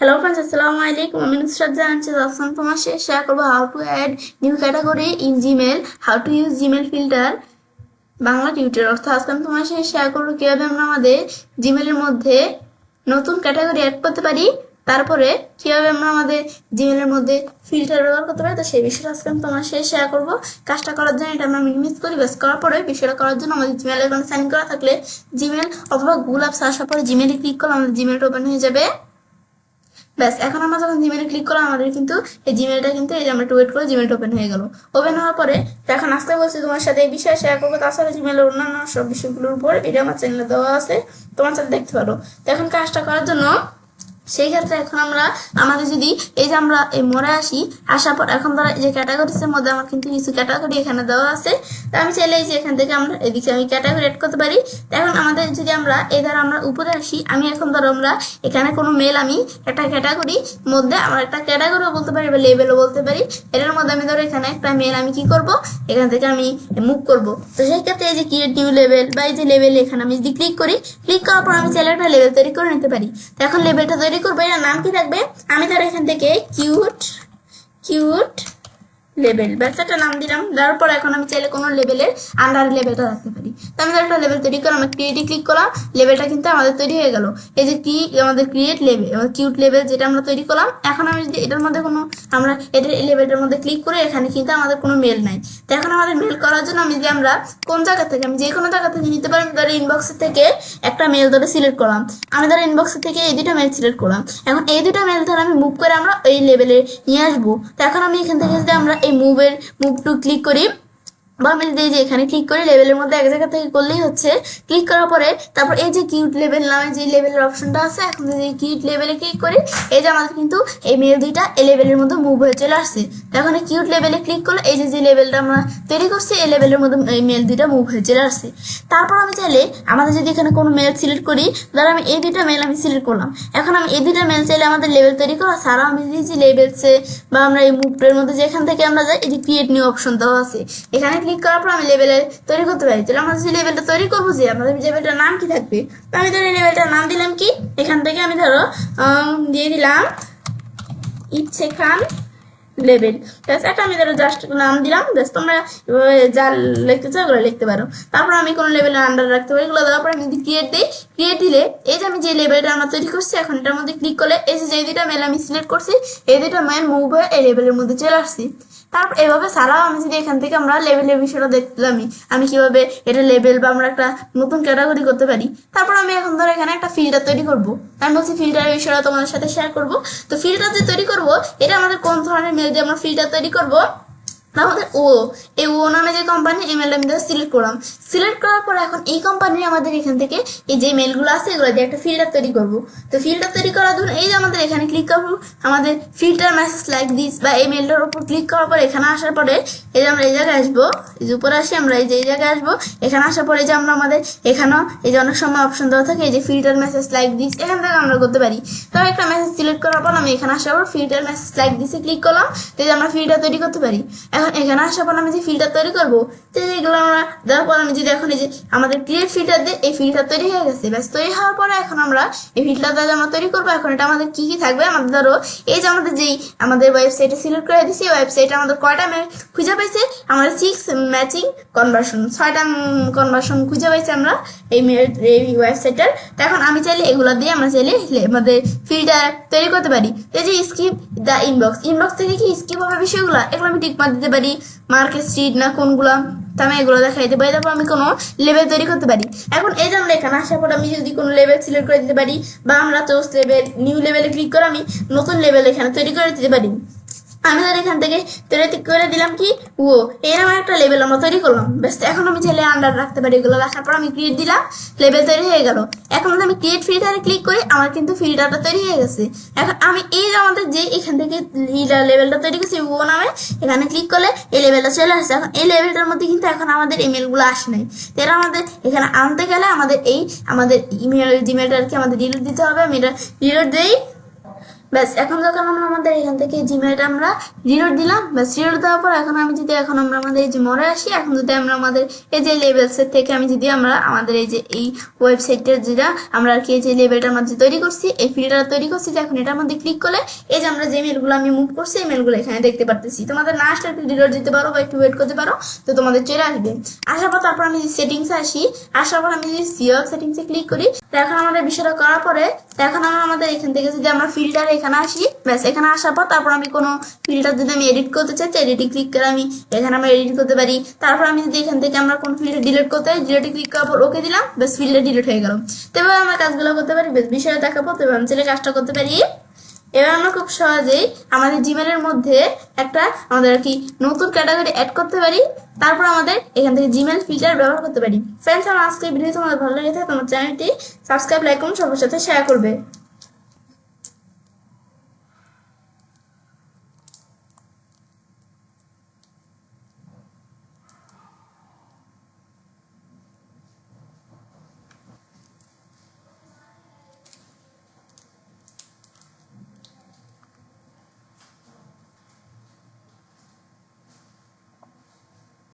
Hello friends, Assalamualaikum. I'm Nusrat Jahan. তোমার সাথে share করব how to add new category in Gmail, how to use Gmail filter Bangla tutorial. অর্থাৎ আজকে আমি তোমার সাথে শেয়ার করব কিভাবে আমরা আমাদের জিমেলের মধ্যে নতুন ক্যাটাগরি অ্যাড করতে পারি, তারপরে কিভাবে আমরা আমাদের জিমেলের মধ্যে ফিল্টার ব্যবহার করতে পারি। তো সেই বিষয়টা আজকে আমি তোমার সাথে শেয়ার করব। কাজটা করার জন্য এটা আমরা মিনিমাইজ করি, বেস করার পরে বিষয়টা করার জন্য আমাদের জিমেল অ্যাকাউন্ট সাইন করা থাকলে জিমেল অথবা গুগল অ্যাপ সার্চ করার পরে জিমেলে ক্লিক করলে আমাদের জিমেলটা ওপেন হয়ে যাবে। ব্যাস, এখন আমরা যখন জিমেলে ক্লিক করলাম আমাদের কিন্তু এই জিমেলটা কিন্তু এই যে আমরা একটু ওয়েট করে জিমেলটা ওপেন হয়ে গেল। ওপেন হওয়ার পরে এখন আজকে বলছি তোমার সাথে এই বিষয়ে শেয়ার করবো। তাছাড়া জিমেলের অন্যান্য সব বিষয়গুলোর উপর ভিডিও আমার চ্যানেলে দেওয়া আছে, তোমার সাথে দেখতে পারো। তো এখন কাজটা করার জন্য সেই ক্ষেত্রে এখন আমরা আমাদের যদি এই যে আমরা এই মোড়ে আসার পর এখন ধরো এই যে ক্যাটাগরিজের মধ্যে আমার কিন্তু কিছু ক্যাটাগরি এখানে দেওয়া আছে। তো আমি চাইলে এই যে এখান থেকে আমরা এদিকে আমি ক্যাটাগরি এড করতে পারি। এখন আমাদের যদি আমরা এই ধরো আমরা উপরে আসি, আমি এখন ধরো আমরা এখানে কোনো মেল আমি একটা ক্যাটাগরি মধ্যে আমার একটা ক্যাটাগরিও বলতে পারি বা লেবেলও বলতে পারি। এটার মধ্যে আমি ধরো এখানে একটা মেল আমি কি করব, এখান থেকে আমি মুভ করব। তো সেই ক্ষেত্রে এই যে ক্রিয়েট নিউ লেভেল বা এই যে লেভেল এখানে আমি যদি ক্লিক করি, ক্লিক করার পর আমি চাইলে একটা লেভেল তৈরি করে নিতে পারি। তো এখন লেভেলটা তৈরি করবো, এর নাম কি থাকবে, আমি ধরো এখান থেকে কিউট লেভেল ব্যাস একটা নাম দিলাম। দেওয়ার পর এখন আমি চাইলে কোনো লেভেলের আন্ডার লেভেলটা রাখতে পারি। তো আমি একটা লেভেল তৈরি করলাম, আমি ক্রিয়েটে ক্লিক করলাম, লেভেলটা কিন্তু আমাদের তৈরি হয়ে গেল। এই যে কি আমাদের ক্রিয়েট লেভেল কিউট লেভেল যেটা আমরা তৈরি করলাম। এখন আমি যদি এটার মধ্যে কোনো আমরা এটার এই লেভেলটার মধ্যে ক্লিক করে এখানে কিন্তু আমাদের কোনো মেল নাই। তো এখন আমাদের মেল করার জন্য আমি যে আমরা কোন জায়গা থেকে আমি যে কোনো জায়গা থেকে নিতে পারি। ধরো ইনবক্সের থেকে একটা মেল ধরে সিলেক্ট করলাম, আমি ধরো ইনবক্সের থেকে এই দুটো মেল সিলেক্ট করলাম। এখন এই দুটো মেল ধরে আমি মুভ করে আমরা এই লেভেলে নিয়ে আসবো। তো এখন আমি এখান থেকে যদি আমরা এই মুভ টু ক্লিক করি বা আমি যদি এই যে এখানে ক্লিক করি, লেভেলের মধ্যে এক জায়গা থেকে করলেই হচ্ছে। ক্লিক করার পরে তারপর এই যে কিউট লেভেল নামে যে লেভেলের অপশনটা আছে, এখন যদি কিউট লেভেলে ক্লিক করি এই যে আমাদের কিন্তু এই মেল দুইটা এই লেভেলের মধ্যে মুভ হয়ে চলে আসছে। তো এখন এই কিউট লেভেলে ক্লিক করলে এই যে লেভেলটা আমরা তৈরি করছি এই লেভেলের মধ্যে এই মেল দুইটা মুভ হয়ে চলে আসছে। তারপর আমি চাইলে আমাদের যদি এখানে কোনো মেল সিলেক্ট করি, ধরো আমি এই দুইটা মেল আমি সিলেক্ট করলাম। এখন আমি এই দুইটা মেল চাইলে আমাদের লেভেল তৈরি করা ছাড়াও আমি দিয়েছি লেভেলসে বা আমরা এই মুভের মধ্যে যেখান থেকে আমরা যাই এই যে ক্রিয়েট নিউ অপশন দেওয়া আছে, এখানে ক্লিক করার পর আমি লেভেলে তৈরি করতে পারি। তাহলে আমরা যে লেভেলটা তৈরি করবো যে আমাদের লেভেলটার নাম কি থাকবে, তো আমি ধরো লেভেলটার নাম দিলাম কি, এখান থেকে আমি ধরো দিয়ে দিলাম ইচ্ছে খান লেভেল। এটা আমি ধরো জাস্ট নাম দিলাম, বেশ তোমরা যা লিখতে চাও ওগুলো লিখতে পারো। তারপর আমি কোনো লেভেলের আন্ডার রাখতে পারি। এগুলো দেওয়ার পর আমি যদি ক্রিয়েট দিই, ক্রিয়েট দিলে এই যে আমি যে লেভেলটা আমরা তৈরি করছি এখন এটার মধ্যে ক্লিক করলে এই যে দুইটা মেল আমি সিলেক্ট করছি এই দুইটা মেল মুভ হয়ে এই লেভেলের মধ্যে চলে আসছি। তারপর এভাবে ছাড়াও আমি যদি এখান থেকে আমরা লেভেলের বিষয়টা দেখলামই আমি কিভাবে এটা লেভেল বা আমরা একটা নতুন ক্যাটাগরি করতে পারি। তারপর আমি এখন ধরো এখানে একটা ফিল্টার তৈরি করবো। আমি বলছি ফিল্টারের বিষয়টা তোমাদের সাথে শেয়ার করবো। তো ফিল্টার যে তৈরি করবো এটা আমাদের কোন ধরনের মেল দিয়ে আমরা ফিল্টার তৈরি করবো, আমাদের এই নামে যে কোম্পানি ইমেলটা আমি সিলেক্ট করলাম। সিলেক্ট করার পর এখন এই কোম্পানির আমাদের এখান থেকে এই যে মেলগুলো আছে এগুলো দিয়ে একটা ফিল্টার তৈরি করবো। তো ফিল্টার তৈরি করার জন্য এই যে আমাদের এখানে ক্লিক করবো, আমাদের ফিল্টার মেসেজ লাইক দিস বা এই মেলটার উপর ক্লিক করার পর এখানে আসার পরে এই যে আমরা এই জায়গায় আসবো, এই যে উপরে আসি আমরা এই যে এই জায়গায় আসবো। এখানে আসার পরে যে আমরা আমাদের এখানেও এই যে অনেক সময় অপশন দেওয়া থাকে এই যে ফিল্টার মেসেজ লাইক দিস, এখান থেকে আমরা করতে পারি। তো একটা মেসেজ সিলেক্ট করার পর আমি এখানে আসার পর ফিল্টার মেসেজ লাইক দিসে ক্লিক করলাম। তো এই যে আমরা ফিল্টার তৈরি করতে পারি। এখন এখানে আসার পর আমি যে ফিল্টার তৈরি করবো, তো এগুলো আমরা দেওয়ার পর আমি যদি এখন এই যে আমাদের ক্রিয়েট ফিল্টার দিয়ে এই ফিল্টার তৈরি হয়ে গেছে। ব্যাস তৈরি হওয়ার পরে এখন আমরা এই ফিল্টারটা যে আমরা তৈরি করবো এখন এটা আমাদের কি কি থাকবে, আমাদের ধরো এই যে আমাদের যেই আমাদের ওয়েবসাইটে সিলেক্ট করে দিচ্ছি ওয়েবসাইটে আমাদের কয়টা মেল খুঁজে পাইছে, আমাদের 6 ম্যাচিং কনভার্সন 6টা কনভার্সন খুঁজে পাইছে আমরা এই ওয়েবসাইটের। তো এখন আমি চাইলে এগুলো দিয়ে আমরা চাইলে আমাদের ফিল্টার তৈরি করতে পারি। এই যে স্কিপ দ্য ইনবক্স থেকে কি স্কিপ হবে বিষয়গুলো এগুলো আমি টিক মার দিতে পারি, মার্কেট স্ট্রিট না কোনগুলা, তো আমি এগুলো দেখাইতে পারি। তারপর আমি কোনো লেভেল তৈরি করতে পারি। এখন এই যে আমরা এখানে আসার পর আমি যদি কোনো লেভেল সিলেক্ট করে দিতে পারি বা আমরা চোস লেভেল নিউ লেভেলে ক্লিক করে আমি নতুন লেভেল এখানে তৈরি করে দিতে পারি। আমি ধর এখান থেকে তৈরি করে দিলাম কি এরকম একটা লেভেল আমরা তৈরি করলাম। বেশ, এখন আমি চাইলে আন্ডার রাখতে পারি। এগুলো রাখার পর আমি ক্রিয়েট দিলাম, লেভেল তৈরি হয়ে গেল। এখন যদি আমি ক্রিয়েট ফিল্টারে ক্লিক করি আমার কিন্তু ফিল্টারটা তৈরি হয়ে গেছে। এখন আমি এই যে আমাদের যে এখান থেকে লেভেলটা তৈরি করছি নামে এখানে ক্লিক করলে এই লেভেলটা চলে আসছে। এখন এই লেভেলটার মধ্যে কিন্তু এখন আমাদের ইমেলগুলো আসে নাই। তো এরা আমাদের এখানে আনতে গেলে আমাদের এই আমাদের জিমেলটা আর কি আমাদের ডিলিট দিতে হবে। আমি এটা ডিলিট দিই। ব্যাস এখন যখন আমরা আমাদের এখান থেকে জিমেলটা আমরা রিলোড দিলাম, ব্যাস রিলোড দেওয়ার পর এখন আমি যদি এখন আমরা আমাদের এই যে মোড়ে আসি, এখন যদি আমরা আমাদের এই যে লেভেলসের থেকে আমি যদি আমরা আমাদের এই যে এই ওয়েবসাইটের যেটা আমরা আর কি এই যে লেভেলটার মধ্যে তৈরি করছি, এই ফিল্টারটা তৈরি করছি, যে এখন এটার মধ্যে ক্লিক করলে এই যে আমরা যে মেলগুলো আমি মুভ করছি এই মেলগুলো এখানে দেখতে পারতেছি। তোমাদের না আসলে একটু রিলোড দিতে পারো বা একটু ওয়েট করতে পারো, তো তোমাদের চলে আসবে। আসার পর তারপর আমি সেটিংসে আসি, আসার পর আমি যদি সিওল সেটিংসে ক্লিক করি, তো এখন আমাদের বিষয়টা করার পরে এখন আমরা আমাদের এখান থেকে যদি আমরা ফিল্টার এখানে আসি, ব্যাস এখানে আসার পর তারপর আমি কোনো ফিল্টার যদি আমি এডিট করতে চাই, তো এডিটে ক্লিক করে আমি এখানে আমরা এডিট করতে পারি। তারপর আমি যদি এখান থেকে আমরা কোনো ফিল্টার ডিলিট করতে চাই, ডিলিটে ক্লিক করার পর ওকে দিলাম, ব্যাস ফিল্টার ডিলিট হয়ে গেল। তো এবার আমরা কাজগুলো করতে পারি, বেশ বিষয়ে দেখাবো, তো এবার আমি চলে কাজটা করতে পারি। এবার আমরা খুব সহজেই আমাদের জিমেলের মধ্যে একটা আমাদের আর কি নতুন ক্যাটাগরি অ্যাড করতে পারি, তারপর আমাদের এখান থেকে জিমেল ফিল্টার ব্যবহার করতে পারি। ফ্রেন্ডস, আমার আজকের ভিডিও তোমাদের ভালো লেগে থাকে তোমার চ্যানেলটি সাবস্ক্রাইব, লাইক এবং সবার সাথে শেয়ার করবে।